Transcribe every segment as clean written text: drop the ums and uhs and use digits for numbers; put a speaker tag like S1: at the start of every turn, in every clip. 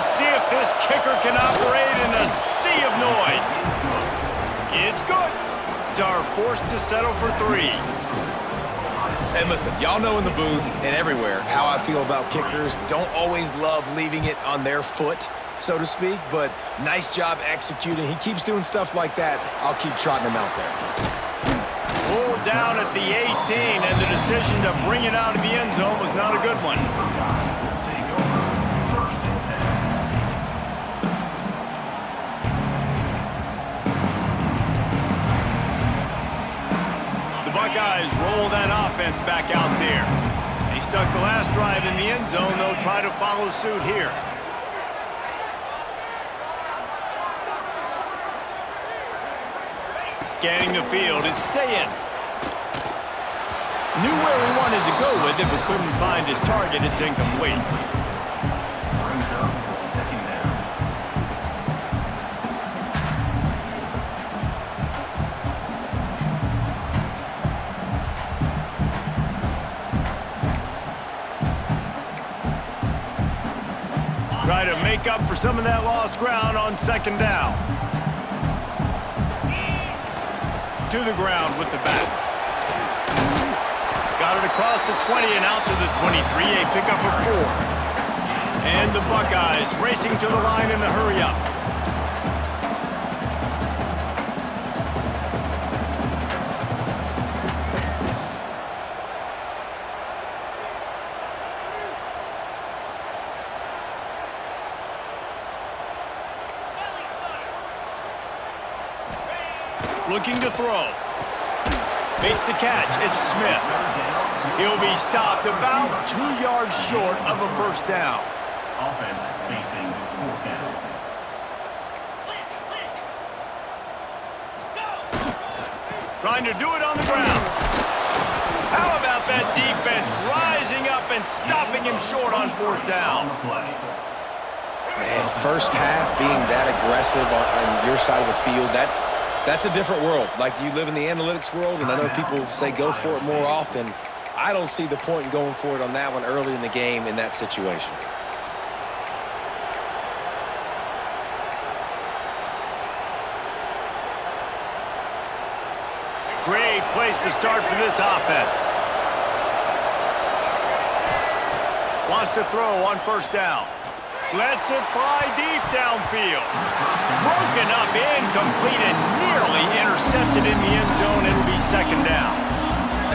S1: see if this kicker can operate in a sea of noise. It's good. Are forced to settle for 3.
S2: And listen, y'all know in the booth and everywhere how I feel about kickers. Don't always love leaving it on their foot, so to speak, but nice job executing. He keeps doing stuff like that. I'll keep trotting him out there.
S1: Pulled down at the 18, and the decision to bring it out of the end zone was not a good one. Buckeyes roll that offense back out there. They stuck the last drive in the end zone. They'll try to follow suit here. Scanning the field, it's Sayin. Knew where he wanted to go with it, but couldn't find his target. It's incomplete. Try to make up for some of that lost ground on second down. To the ground with the back. Got it across the 20 and out to the 23. A pickup of 4. And the Buckeyes racing to the line in a hurry up. Looking to throw. Makes the catch. It's Smith. He'll be stopped about 2 yards short of a first down.
S3: Offense facing 4th down.
S1: Trying to do it on the ground. How about that defense rising up and stopping him short on 4th down?
S2: Man, first half being that aggressive on your side of the field, that's a different world. Like, you live in the analytics world, and I know people say go for it more often. I don't see the point in going for it on that one early in the game in that situation.
S1: Great place to start for this offense. Wants to throw on first down. Lets it fly deep downfield. Broken up, incomplete, and nearly intercepted in the end zone. It'll be second down.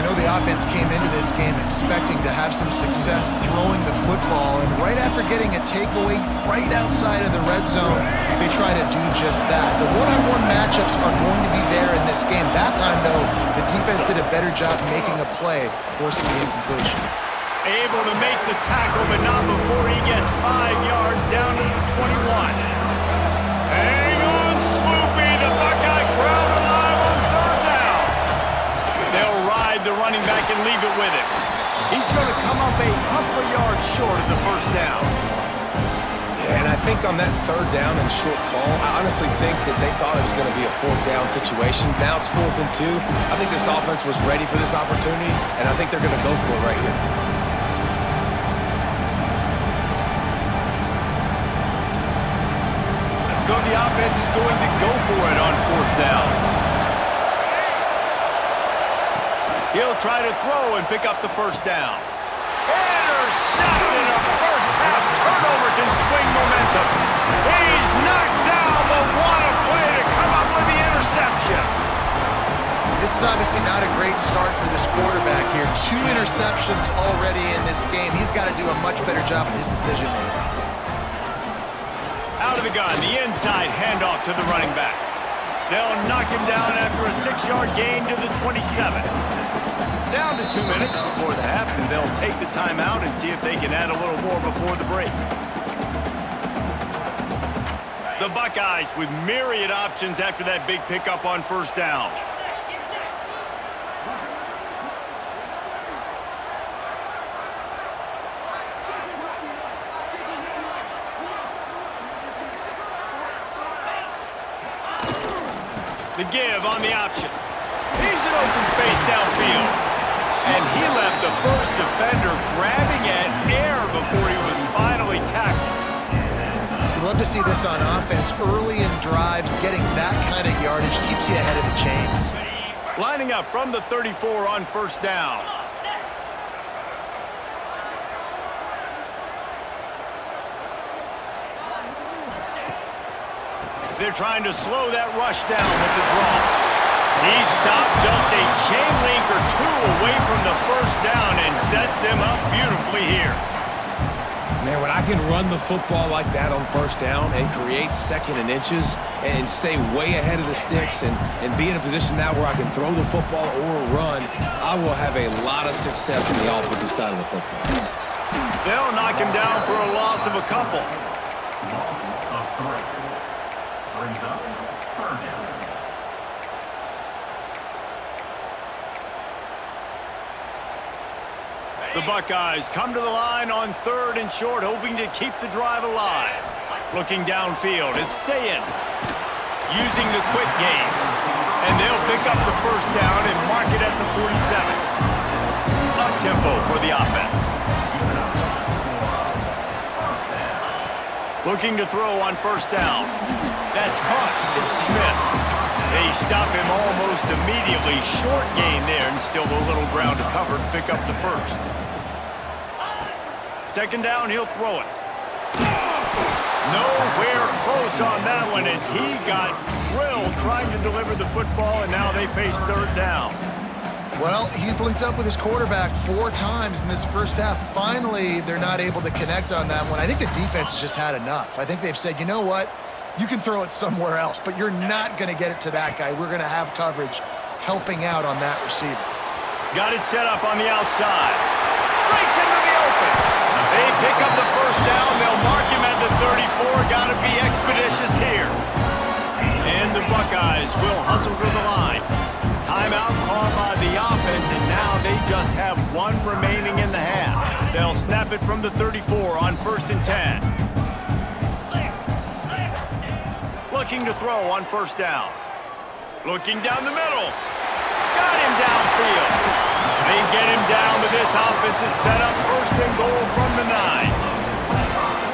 S4: I know the offense came into this game expecting to have some success throwing the football, and right after getting a takeaway right outside of the red zone, they try to do just that. The one-on-one matchups are going to be there in this game. That time, though, the defense did a better job making a play, forcing the incompletion.
S1: Able to make the tackle, but not before he gets 5 yards down to the 21. Hang on, Swoopy. The Buckeye crowd alive on third down. They'll ride the running back and leave it with him. He's going to come up a couple of yards short of the first down.
S2: Yeah, and I think on that third down and short call, I honestly think that they thought it was going to be a 4th down situation. Now it's 4th and 2. I think this offense was ready for this opportunity, and I think they're going to go for it right here.
S1: So the offense is going to go for it on 4th down. He'll try to throw and pick up the first down. Intercepted! A first-half turnover can swing momentum. He's knocked down, but what a play to come up with the interception.
S4: This is obviously not a great start for this quarterback here. 2 interceptions already in this game. He's got to do a much better job with his decision-making.
S1: Out of the gun, the inside handoff to the running back. They'll knock him down after a 6-yard gain to the 27. Down to 2 minutes before the half, and they'll take the timeout and see if they can add a little more before the break. The Buckeyes with myriad options after that big pickup on first down. The give on the option. He's in open space downfield. And he left the first defender grabbing at air before he was finally tackled.
S4: love to see this on offense. Early in drives, getting that kind of yardage keeps you ahead of the chains.
S1: Lining up from the 34 on first down. They're trying to slow that rush down with the draw. He stopped just a chain link or two away from the first down and sets them up beautifully here.
S2: Man, when I can run the football like that on first down and create second and inches and stay way ahead of the sticks and be in a position now where I can throw the football or run, I will have a lot of success on the offensive side of the football.
S1: They'll knock him down for a loss of a couple.
S3: Loss of 3. Brings up 3rd down.
S1: The Buckeyes come to the line on 3rd and short, hoping to keep the drive alive. Looking downfield, it's Sayin using the quick game. And they'll pick up the first down and mark it at the 47. Up-tempo for the offense. Looking to throw on first down. That's caught. It's Smith. They stop him almost immediately. Short gain there and still a little ground to cover to pick up the first. 2nd down, he'll throw it. Nowhere close on that one as he got drilled trying to deliver the football, and now they face 3rd down.
S4: Well, he's linked up with his quarterback 4 times in this first half. Finally, they're not able to connect on that one. I think the defense has just had enough. I think they've said, you know what? You can throw it somewhere else, but you're not going to get it to that guy. We're going to have coverage helping out on that receiver.
S1: Got it set up on the outside. Breaks into the open. They pick up the first down. They'll mark him at the 34. Got to be expeditious here. And the Buckeyes will hustle to the line. Timeout called by the offense, and now they just have 1 remaining in the half. They'll snap it from the 34 on 1st and 10. Looking to throw on first down. Looking down the middle. Got him downfield. They get him down, but this offense is set up 1st and goal from the 9.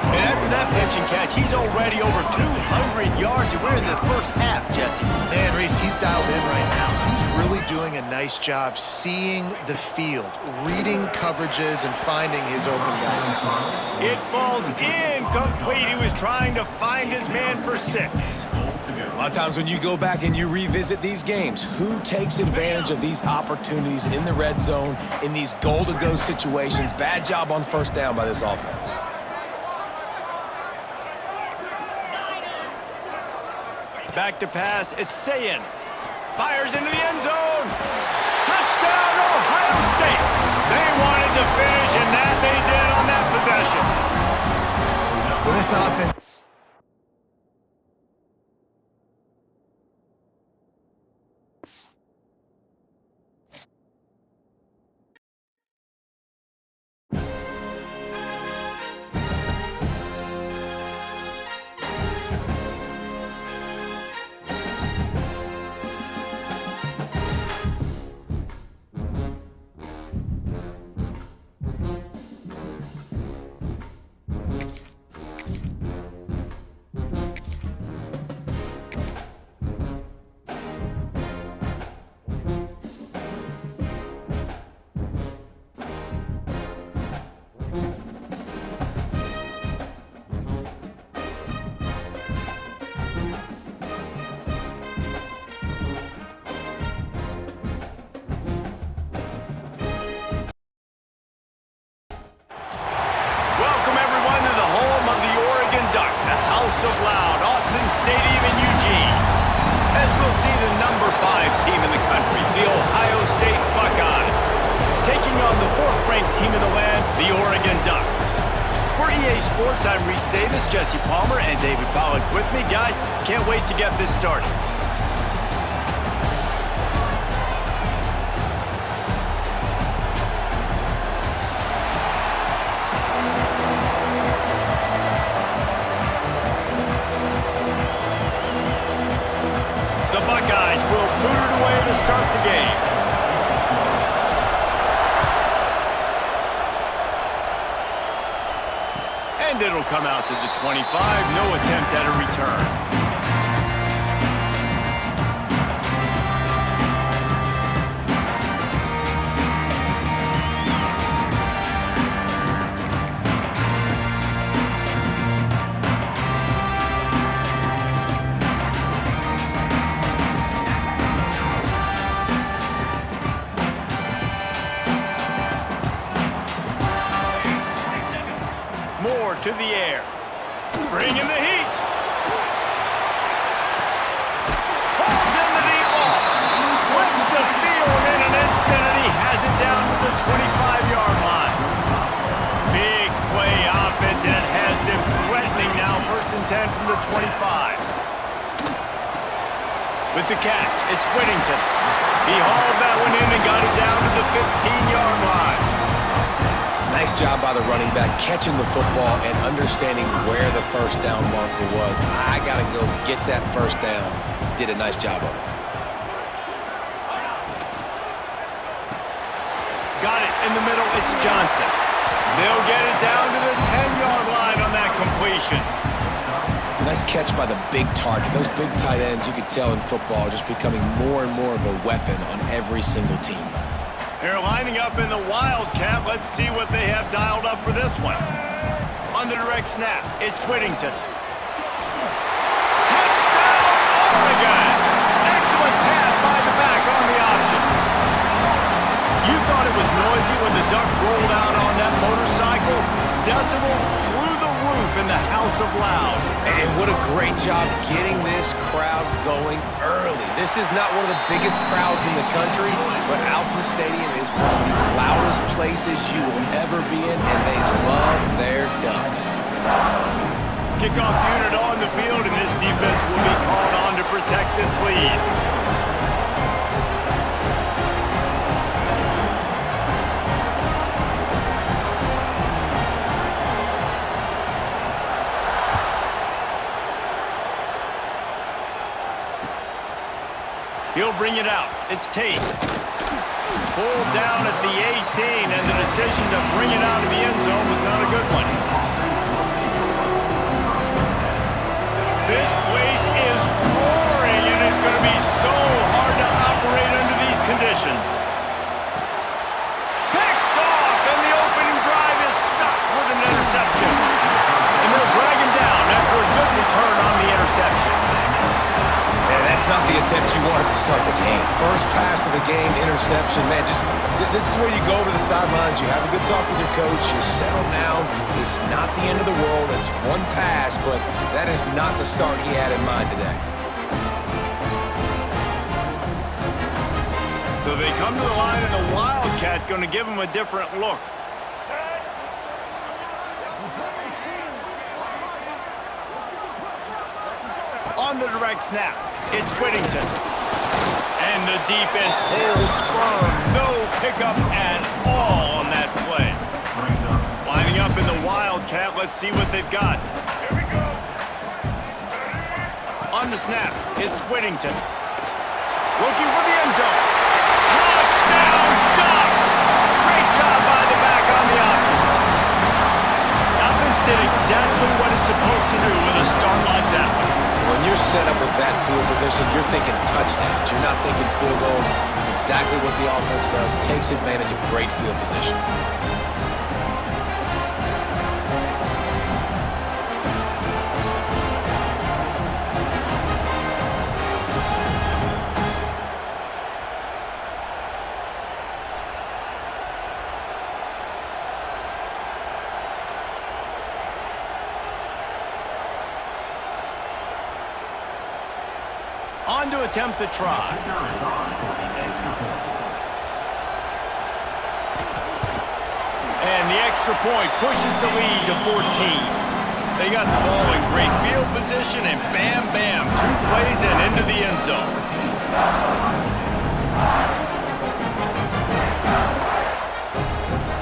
S1: And after that pitch and catch, he's already over 200 yards, and we're in the first half, Jesse.
S4: Man, Reese, he's dialed in right now. He's really doing a nice job seeing the field, reading coverages, and finding his open guy.
S1: It falls incomplete. He was trying to find his man for 6.
S2: A lot of times when you go back and you revisit these games, who takes advantage of these opportunities in the red zone, in these goal-to-go situations? Bad job on first down by this offense.
S1: Back to pass, it's Sayin. Fires into the end zone. Touchdown, Ohio State. They wanted to finish, and that they did on that possession.
S4: Well, this offense...
S1: Sports, I'm Reese Davis, Jesse Palmer, and David Pollack with me. Guys, can't wait to get this started. The Buckeyes will boot it away to start the game. And it'll come out to the 25. No attempt at a return. To the air. Bringing the heat. Pulls in the deep ball. Flips the field in an instant, and he has it down to the 25-yard line. Big play offense, and it has them threatening now. 1st and 10 from the 25. With the catch, it's Whittington. He hauled that one in and got it down to the 15-yard line.
S2: Nice job by the running back, catching the football and understanding where the first down marker was. I got to go get that first down. Did a nice job of it.
S1: Got it in the middle. It's Johnson. They'll get it down to the 10-yard line on that completion.
S2: Nice catch by the big target. Those big tight ends, you could tell in football, are just becoming more and more of a weapon on every single team.
S1: They're lining up in the Wildcat. Let's see what they have dialed up for this one. On the direct snap, it's Whittington. Touchdown, Oregon! Excellent pass by the back on the option. You thought it was noisy when the Duck rolled out on that motorcycle? Decibels through the roof in the House of Loud.
S2: And what a great job getting this crowd going early. This is not one of the biggest crowds in the country, but Alson Stadium is one of the loudest places you will ever be in, and they love their Ducks.
S1: Kickoff unit on the field, and this defense will be called on to protect this lead. He'll bring it out. It's Tate. Pulled down at the 18, and the decision to bring it out of the end zone was not a good one. This place is roaring, and it's going to be so hard to operate under these conditions. Picked off, and the opening drive is stopped with an interception. And they'll drag him down after a good return on the interception.
S2: Man, that's not the attempt you wanted to start the game. First pass of the game, interception. Man, this is where you go to the sidelines. You have a good talk with your coach. You settle down. It's not the end of the world. It's one pass, but that is not the start he had in mind today.
S1: So they come to the line, and the Wildcat going to give him a different look. On the direct snap, it's Whittington. And the defense holds firm. No pickup at all on that play. Lining up in the Wildcat. Let's see what they've got. Here we go. On the snap, it's Whittington. Looking for the end zone. Touchdown, Ducks! Great job by the back on the option. Offense did exactly what it's supposed to do with a start like that one.
S2: When you're set up with that field position, you're thinking touchdowns. You're not thinking field goals. It's exactly what the offense does. Takes advantage of great field position.
S1: On to attempt the try. And the extra point pushes the lead to 14. They got the ball in great field position, and bam, bam, 2 plays and into the end zone.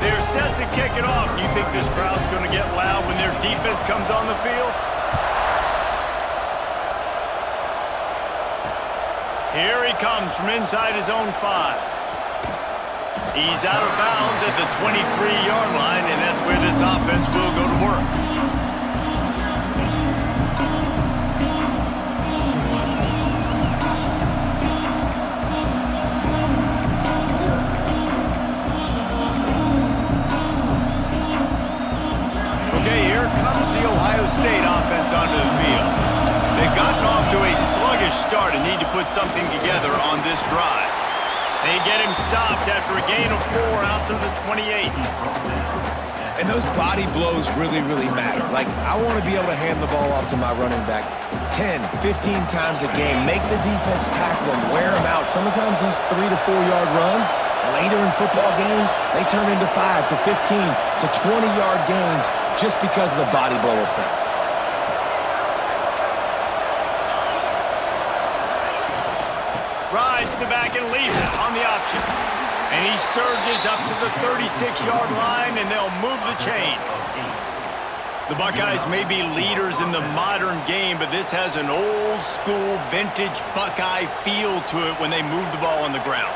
S1: They're set to kick it off. You think this crowd's going to get loud when their defense comes on the field? Here he comes from inside his own 5. He's out of bounds at the 23-yard line, and that's where this offense will go to work. put something together on this drive. They get him stopped after a gain of 4 out to the 28.
S2: And those body blows really, really matter. Like, I want to be able to hand the ball off to my running back 10, 15 times a game. Make the defense tackle him, wear him out. Sometimes these 3 to 4 yard runs, later in football games, they turn into 5 to 15 to 20 yard gains just because of the body blow effect.
S1: Rides the back and leaves it on the option. And he surges up to the 36-yard line, and they'll move the chain. The Buckeyes may be leaders in the modern game, but this has an old-school, vintage Buckeye feel to it when they move the ball on the ground.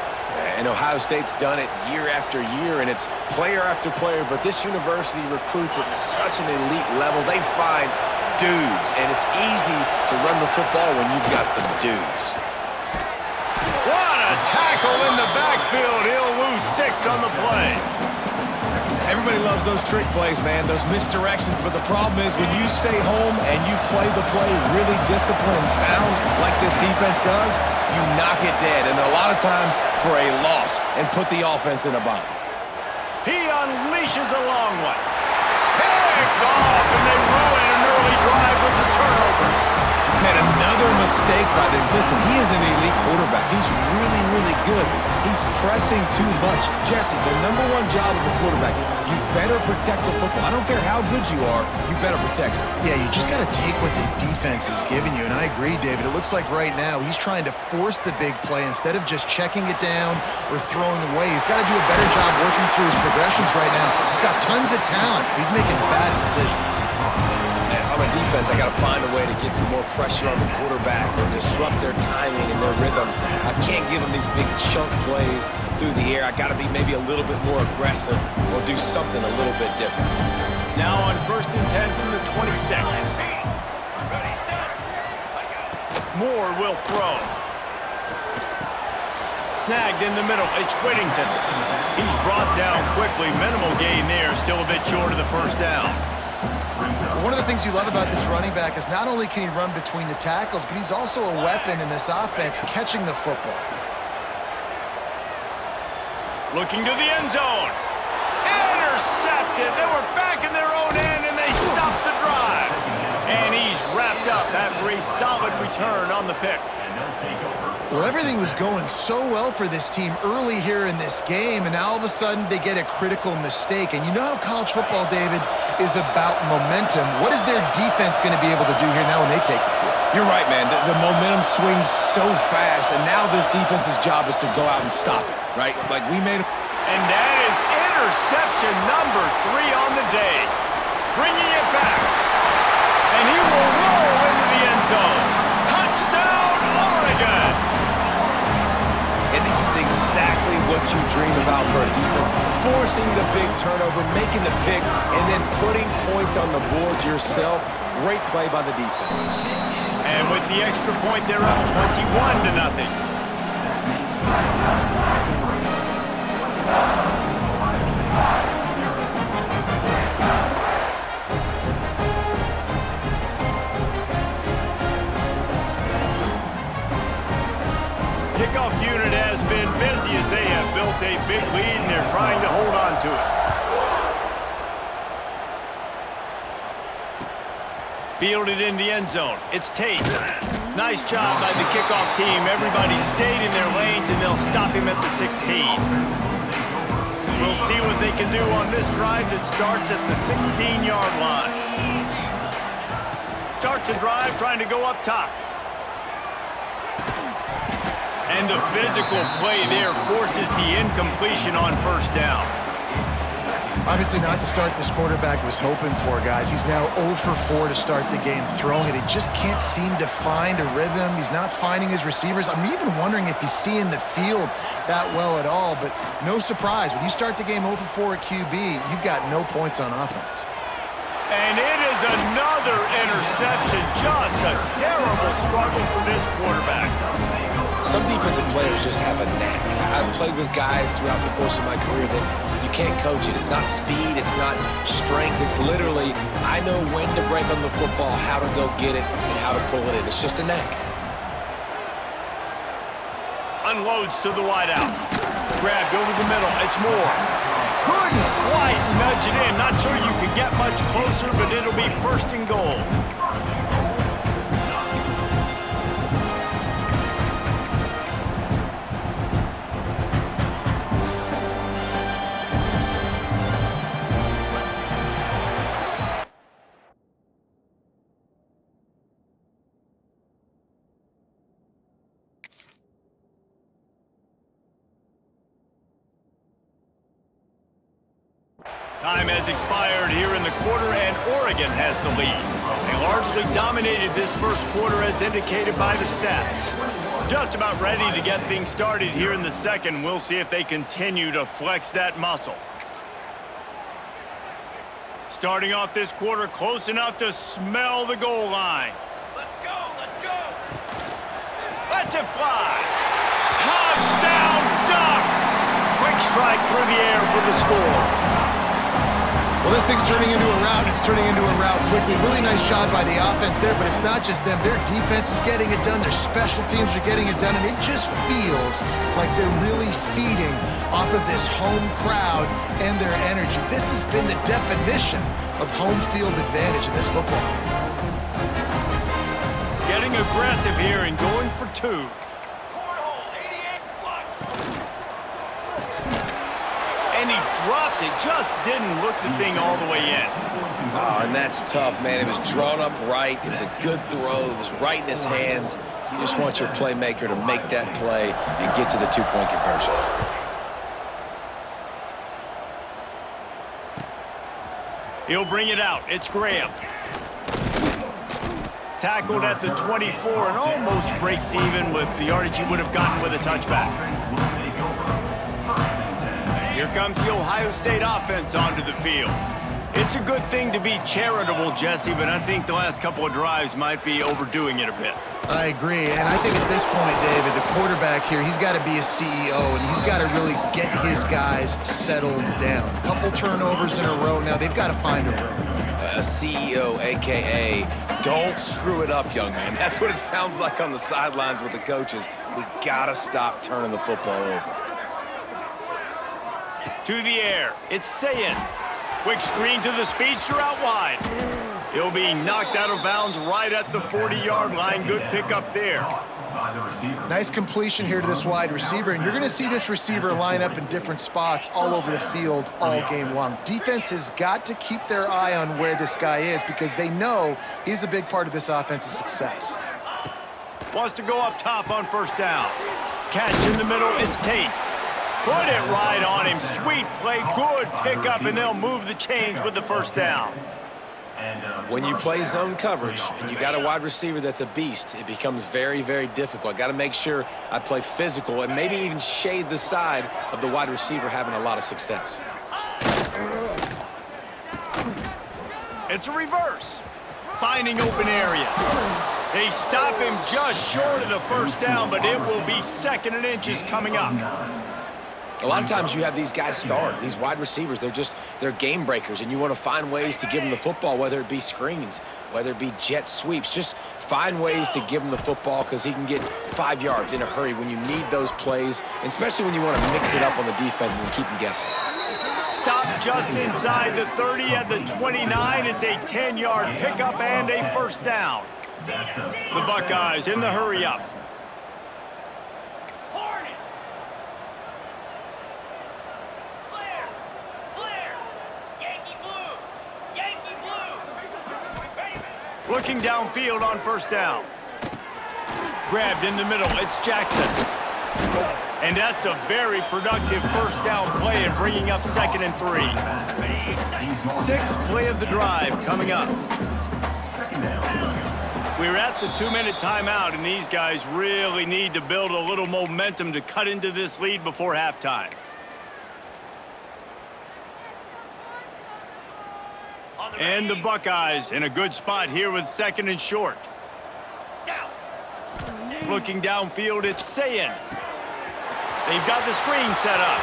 S2: And Ohio State's done it year after year, and it's player after player, but this university recruits at such an elite level. They find dudes, and it's easy to run the football when you've got some dudes.
S1: What a tackle in the backfield. He'll lose 6 on the play.
S2: Everybody loves those trick plays, man, those misdirections, but the problem is when you stay home and you play the play really disciplined and sound like this defense does, you knock it dead, and a lot of times for a loss, and put the offense in a bind.
S1: He unleashes a long one. Picked off, and they ruin an early drive with the turnover.
S2: Man, another mistake by this. Listen, he is an elite quarterback. He's really, really good. He's pressing too much. Jesse, the #1 job of a quarterback, you better protect the football. I don't care how good you are, you better protect it.
S4: Yeah, you just got to take what the defense is giving you. And I agree, David. It looks like right now he's trying to force the big play instead of just checking it down or throwing away. He's got to do a better job working through his progressions right now. He's got tons of talent. He's making bad decisions.
S2: And if I'm a defense, I got to find a way to get some more pressure on the quarterback or disrupt their timing and their rhythm. I can't give them these big chunk plays through the air. I got to be maybe a little bit more aggressive or do something a little bit different.
S1: Now on 1st and 10 from the 26. Moore will throw. Snagged in the middle. It's Whittington. He's brought down quickly. Minimal gain there. Still a bit short of the first down.
S4: One of the things you love about this running back is not only can he run between the tackles, but he's also a weapon in this offense catching the football.
S1: Looking to the end zone. Intercepted. They were back in their own end, and they stopped the drive. And he's wrapped up after a solid return on the pick.
S4: Well, everything was going so well for this team early here in this game, and now all of a sudden they get a critical mistake. And you know how college football, David, is about momentum. What is their defense going to be able to do here now when they take the field?
S2: You're right, man. The momentum swings so fast, and now this defense's job is to go out and stop it, right? Like we made it.
S1: And that is interception number 3 on the day. Bringing it back. And he will roll into the end zone. Touchdown, Oregon!
S2: And this is exactly what you dream about for a defense. Forcing the big turnover, making the pick, and then putting points on the board yourself. Great play by the defense.
S1: And with the extra point, they're up 21-0. Kickoff unit has been busy as they have built a big lead, and they're trying to hold on to it. Fielded in the end zone. It's Tate. Nice job by the kickoff team. Everybody stayed in their lanes, and they'll stop him at the 16. We'll see what they can do on this drive that starts at the 16-yard line. Starts a drive trying to go up top. And the physical play there forces the incompletion on first down.
S4: Obviously not the start this quarterback was hoping for, guys. He's now 0 for 4 to start the game throwing it. He just can't seem to find a rhythm. He's not finding his receivers. I'm even wondering if he's seeing the field that well at all, but no surprise. When you start the game 0 for 4 at QB, you've got no points on offense.
S1: And it is another interception. Just a terrible struggle for this quarterback.
S2: Some defensive players just have a knack. I've played with guys throughout the course of my career that you can't coach it. It's not speed, it's not strength. It's literally, I know when to break on the football, how to go get it, and how to pull it in. It's just a knack.
S1: unloads to the wideout. Grabbed over the middle. It's Moore. Couldn't quite nudge it in. Not sure you could get much closer, but it'll be first and goal. Time has expired here in the quarter, and Oregon has the lead. They largely dominated this first quarter as indicated by the stats. Just about ready to get things started here in the second. We'll see if they continue to flex that muscle. Starting off this quarter close enough to smell the goal line.
S5: Let's go, let's go!
S1: Lets it fly. Touchdown, Ducks! Quick strike through the air for the score.
S4: Well, this thing's turning into a rout. It's turning into a rout quickly. Really nice job by the offense there, but it's not just them. Their defense is getting it done. Their special teams are getting it done, and it just feels like they're really feeding off of this home crowd and their energy. This has been the definition of home field advantage in this football game.
S1: Getting aggressive here and going for two.
S5: Cornhole, 88 flush!
S1: And he dropped it, just didn't look the thing all the way in.
S2: Oh, and that's tough, man. It was drawn up right. It was a good throw. It was right in his hands. You just want your playmaker to make that play and get to the two-point conversion.
S1: He'll bring it out. It's Graham. Tackled at the 24 and almost breaks even with the yardage he would have gotten with a touchback. Here comes the Ohio State offense onto the field. It's a good thing to be charitable, Jesse, but I think the last couple of drives might be overdoing it a bit.
S4: I agree, and I think at this point, David, the quarterback here, he's got to be a CEO, and he's got to really get his guys settled down. A couple turnovers in a row now. They've got to find a rhythm.
S2: A CEO, a.k.a. don't screw it up, young man. That's what it sounds like on the sidelines with the coaches. We got to stop turning the football over.
S1: To the air, it's Sayin. Quick screen to the speedster out wide. He'll be knocked out of bounds right at the 40-yard line. Good pickup there.
S4: Nice completion here to this wide receiver, and you're going to see this receiver line up in different spots all over the field all game long. Defense has got to keep their eye on where this guy is because they know he's a big part of this offense's success.
S1: Wants to go up top on first down. Catch in the middle, it's Tate. Put it right on him. Sweet play, good pickup, and they'll move the chains with the first down.
S2: When you play zone coverage and you got a wide receiver that's a beast, it becomes very, very difficult. I got to make sure I play physical and maybe even shade the side of the wide receiver having a lot of success.
S1: It's a reverse. Finding open areas. They stop him just short of the first down, but it will be second and inches coming up.
S2: A lot of times you have these guys start, these wide receivers, they're game breakers, and you want to find ways to give them the football, whether it be screens, whether it be jet sweeps. Just find ways to give him the football because he can get 5 yards in a hurry when you need those plays, especially when you want to mix it up on the defense and keep them guessing.
S1: Stop just inside the 30 at the 29. It's a 10-yard pickup and a first down. The Buckeyes in the hurry up. Looking downfield on first down. Grabbed in the middle, it's Jackson. And that's a very productive first down play and bringing up 2nd and 3. Sixth play of the drive coming up. We're at the 2-minute timeout, and these guys really need to build a little momentum to cut into this lead before halftime. And the Buckeyes in a good spot here with 2nd and short. Looking downfield, it's Sayin. They've got the screen set up.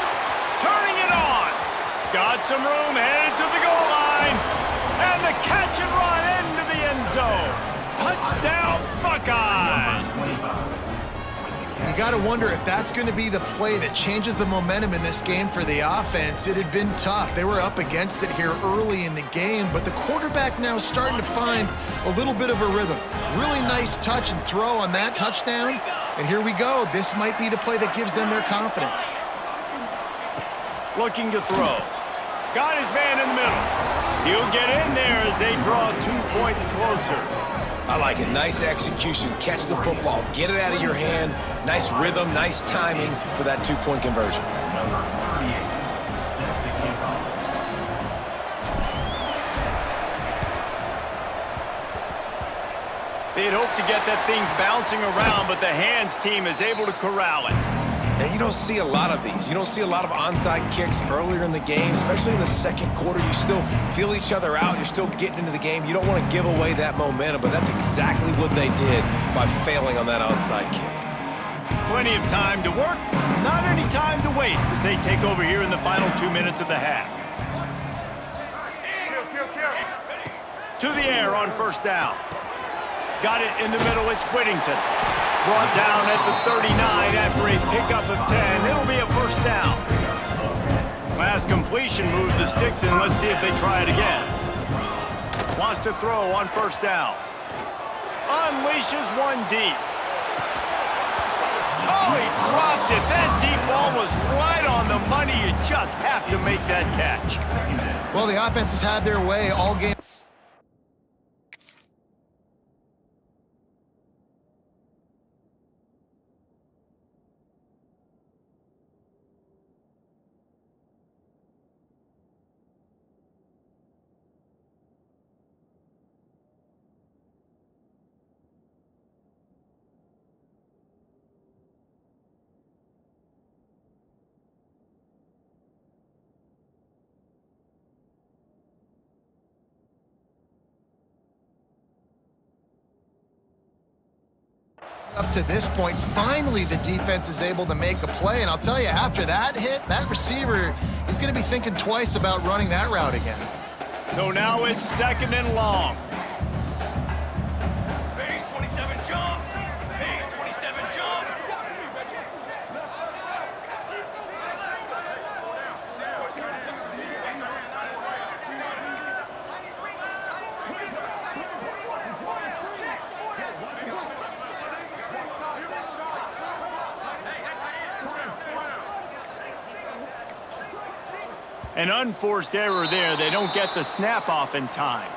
S1: Turning it on. Got some room, headed to the goal line. And the catch and run into the end zone. Touchdown, Buckeyes.
S4: You You got to wonder if that's going to be the play that changes the momentum in this game for the offense. It had been tough. They were up against it here early in the game, but the quarterback now is starting to find a little bit of a rhythm. Really nice touch and throw on that touchdown. And here we go. This might be the play that gives them their confidence.
S1: Looking to throw. Got his man in the middle. He'll get in there as they draw 2 points closer.
S2: I like it. Nice execution. Catch the football. Get it out of your hand. Nice rhythm, nice timing for that 2-point conversion.
S3: Number 38 sets the kickoff.
S1: They'd hoped to get that thing bouncing around, but the hands team is able to corral it.
S2: And you don't see a lot of these. You don't see a lot of onside kicks earlier in the game, especially in the second quarter. You still feel each other out. You're still getting into the game. You don't want to give away that momentum, but that's exactly what they did by failing on that onside kick.
S1: Plenty of time to work, not any time to waste as they take over here in the final 2 minutes of the half. To the air on first down. Got it in the middle, it's Whittington. Brought down at the 39 after a pickup of 10. It'll be a first down. Last completion moved the sticks in. Let's see if they try it again. Wants to throw on first down. Unleashes one deep. Oh, he dropped it. That deep ball was right on the money. You just have to make that catch.
S4: Well, the offense has had their way all game. Up to this point, finally the defense is able to make a play, and I'll tell you, after that hit, that receiver is going to be thinking twice about running that route again.
S1: So now it's second and long.
S5: Base 27 jump. Base 27 jump.
S1: An unforced error there. They don't get the snap off in time.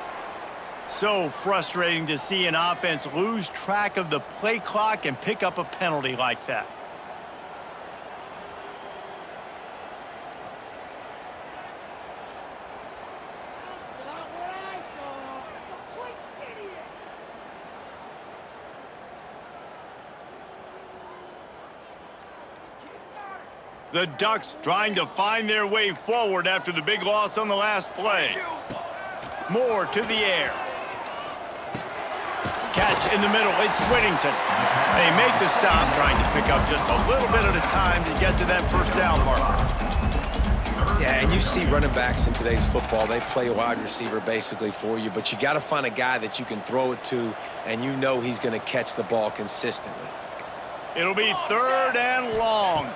S1: So frustrating to see an offense lose track of the play clock and pick up a penalty like that. The Ducks trying to find their way forward after the big loss on the last play. Moore to the air. Catch in the middle, it's Whittington. They make the stop, trying to pick up just a little bit at a time to get to that first down marker.
S2: Yeah, and you see running backs in today's football, they play wide receiver basically for you, but you got to find a guy that you can throw it to, and you know he's going to catch the ball consistently.
S1: It'll be third and long.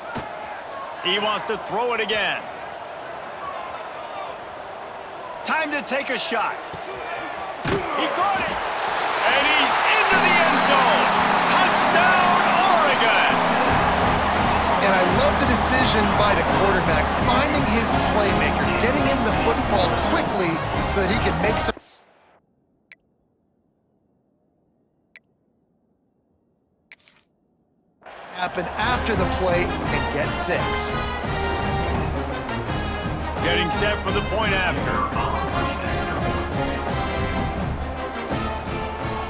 S1: He wants to throw it again. Time to take a shot. He caught it. And he's into the end zone. Touchdown, Oregon.
S4: And I love the decision by the quarterback, finding his playmaker, getting him the football quickly so that he can make some. Happen after the play and get 6.
S1: Getting set for the point after.